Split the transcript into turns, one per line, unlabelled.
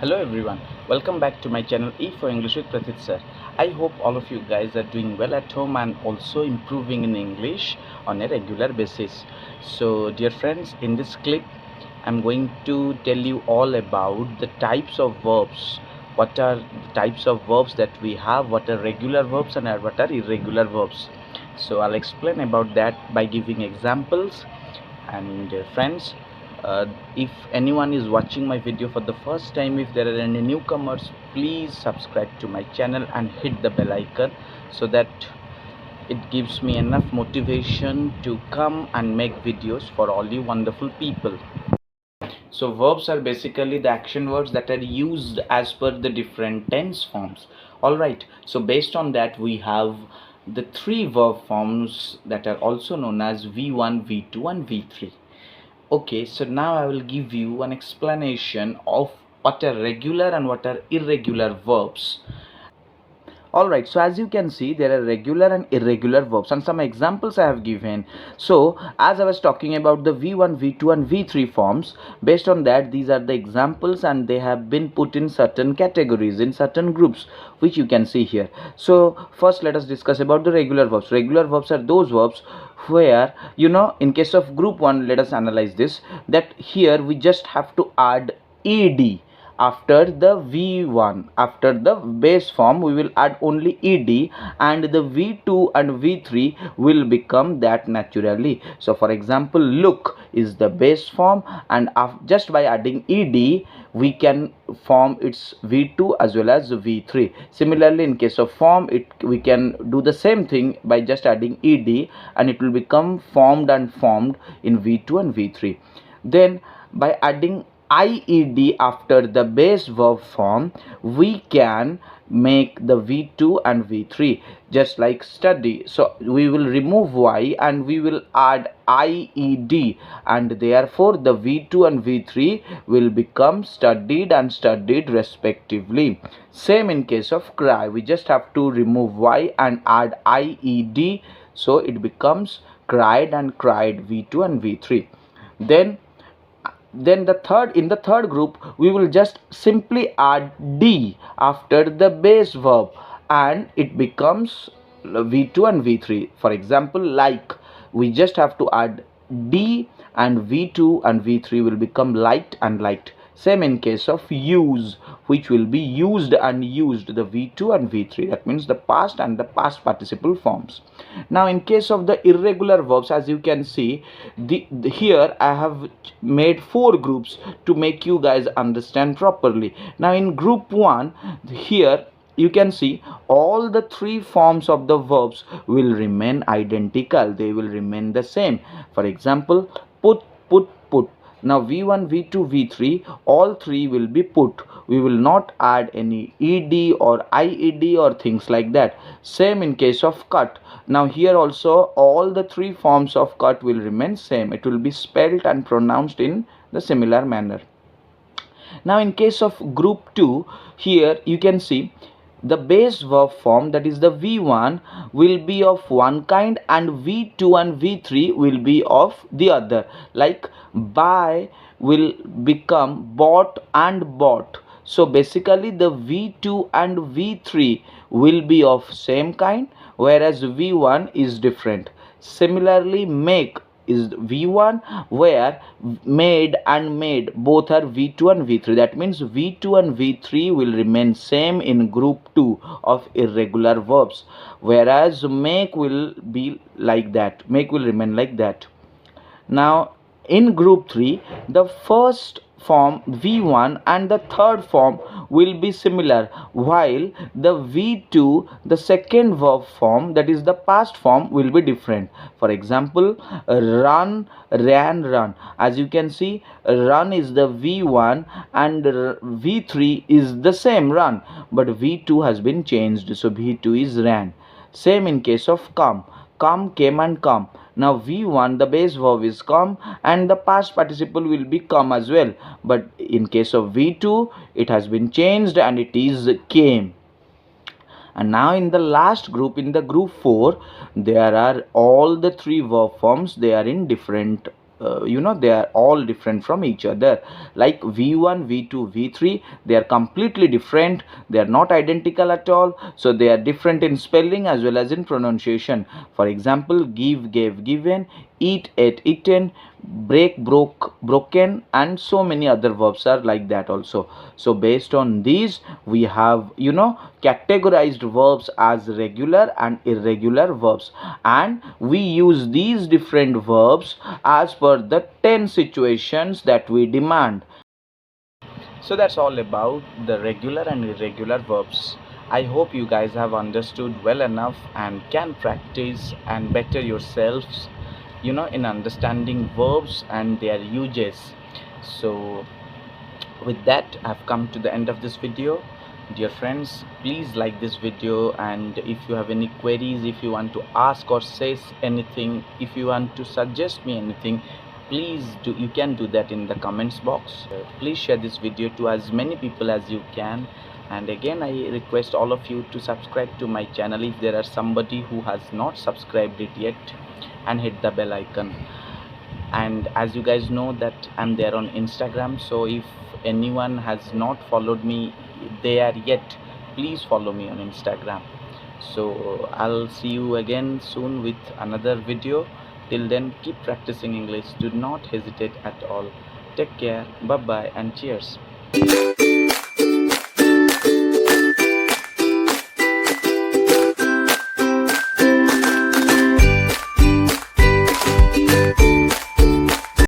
Hello everyone, welcome back to my channel E for English with Prathit sir. I hope all of you guys are doing well at home and also improving in English on a regular basis. So dear friends, in this clip I'm going to tell you all about the types of verbs. What are the types of verbs that we have, what are regular verbs and what are irregular verbs. So I'll explain about that by giving examples. And friends, if anyone is watching my video for the first time, if there are any newcomers, please subscribe to my channel and hit the bell icon so that it gives me enough motivation to come and make videos for all you wonderful people. So verbs are basically the action words that are used as per the different tense forms. Alright, so based on that we have the three verb forms that are also known as V1, V2 and V3. Okay, so now I will give you an explanation of what are regular and what are irregular verbs. Alright, so as you can see, there are regular and irregular verbs and some examples I have given. So as I was talking about the V1, V2 and V3 forms, based on that these are the examples and they have been put in certain categories, in certain groups, which you can see here. So first let us discuss about the regular verbs. Regular verbs are those verbs where, in case of group 1, let us analyze this, that here we just have to add ed after the V1. After the base form we will add only ed and the V2 and V3 will become that naturally. So for example, look is the base form and just by adding ed we can form its V2 as well as V3. Similarly, in case of form, we can do the same thing by just adding ed and it will become formed and formed in V2 and V3. Then by adding IED after the base verb form, we can make the V2 and V3 just like study. So we will remove Y and we will add IED and therefore the V2 and V3 will become studied and studied respectively. Same in case of cry, we just have to remove Y and add IED, so it becomes cried and cried, V2 and V3. Then in the third group we will just simply add d after the base verb and it becomes V2 and V3. For example, like, we just have to add d and V2 and V3 will become liked and liked. Same in case of use, which will be used and used, the V2 and V3, that means the past and the past participle forms. Now in case of the irregular verbs, as you can see, here I have made 4 groups to make you guys understand properly. Now in group 1, here you can see all the 3 forms of the verbs will remain identical, they will remain the same. For example, put, put. Now V1, V2, V3, all 3 will be put. We will not add any ed or ied or things like that. Same in case of cut. Now here also all the 3 forms of cut will remain same. It will be spelled and pronounced in the similar manner. Now in case of group 2, here you can see the base verb form, that is the V1, will be of one kind and V2 and V3 will be of the other. Like buy will become bought and bought. So basically the V2 and V3 will be of same kind, whereas V1 is different. Similarly, make is V1, where made and made both are V2 and V3. That means V2 and V3 will remain same in group 2 of irregular verbs, whereas make will be like that, make will remain like that. Now in group 3, the first form V1 and the third form will be similar, while the V2, the second verb form, that is the past form, will be different. For example, run, ran, run. As you can see, run is the V1 and V3 is the same, run, but V2 has been changed, so V2 is ran. Same in case of come, came and come. Now V1, the base verb is come and the past participle will be come as well, but in case of V2 it has been changed and it is came. And now in the last group, in the group 4, there are all the 3 verb forms, they are in different they are all different from each other. Like v1, v2, v3, they are completely different. They are not identical at all, so they are different in spelling as well as in pronunciation. For example, give, gave, given, eat, ate, eaten, break, broke, broken, and so many other verbs are like that also. So based on these, we have categorized verbs as regular and irregular verbs, and we use these different verbs as per the 10 situations that we demand. So that's all about the regular and irregular verbs. I hope you guys have understood well enough and can practice and better yourselves, in understanding verbs and their uses. So with that, I've come to the end of this video. Dear friends, please like this video, and if you have any queries, if you want to ask or say anything, if you want to suggest me anything, please do, you can do that in the comments box. Please share this video to as many people as you can, and again I request all of you to subscribe to my channel if there are somebody who has not subscribed it yet, and hit the bell icon. And as you guys know that I'm there on Instagram, so if anyone has not followed me there yet, please follow me on Instagram. So I'll see you again soon with another video. Till then, keep practicing English. Do not hesitate at all. Take care. Bye bye and cheers.